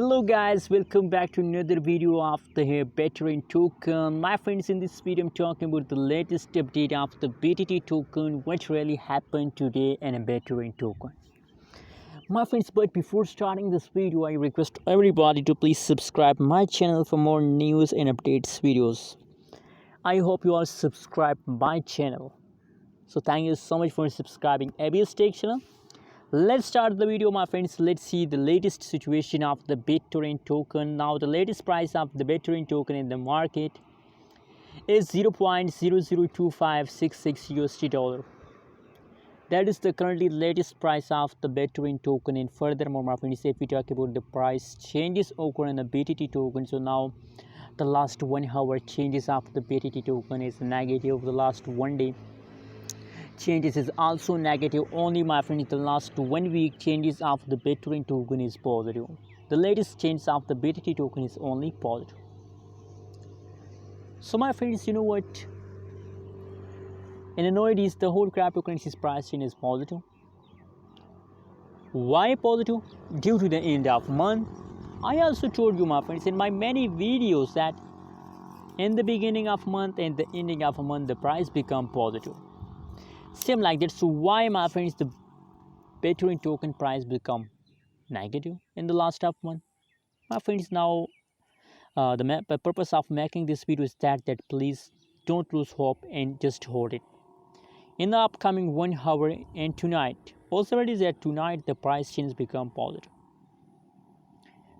Hello guys, welcome back to another video of the Bittorrent token. My friends, in this video I'm talking about the latest update of the BTT token, what really happened today in a Bittorrent token. My friends, but before starting this video, I request everybody to please subscribe my channel for more news and updates videos. I hope you all subscribe my channel. So thank you so much for subscribing ABS Tech channel. Let's start the video, my friends. Let's see the latest situation of the Bittorrent token. Now the latest price of the Bittorrent token in the market is 0.002566 USD dollar. That is the currently latest price of the Bittorrent token. And furthermore, my friends, if we talk about the price changes occur in the BTT token, so now the last 1 hour changes of the BTT token is negative. The last 1 day changes is also negative. Only, my friend, the last 1 week changes of the Bittorrent token is positive. The latest change of the BTT token is only positive. So my friends, you know what, in Andriod the whole cryptocurrency's price change is positive. Why positive? Due to the end of month. I also told you, my friends, in my many videos that in the beginning of month and the ending of a month the price become positive. Same like that. So why, my friends, the Bittorrent token price become negative in the last half month? My friends, now the purpose of making this video is that please don't lose hope and just hold it. In the upcoming 1 hour and tonight, possibility is that tonight the price change become positive.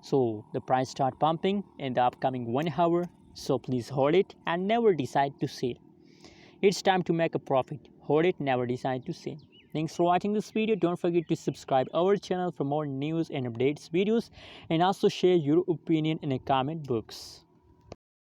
So the price start pumping in the upcoming 1 hour. So please hold it and never decide to sell. It's time to make a profit. Hold it, never decide to sell. Thanks for watching this video. Don't forget to subscribe our channel for more news and updates videos, and also share your opinion in the comment box.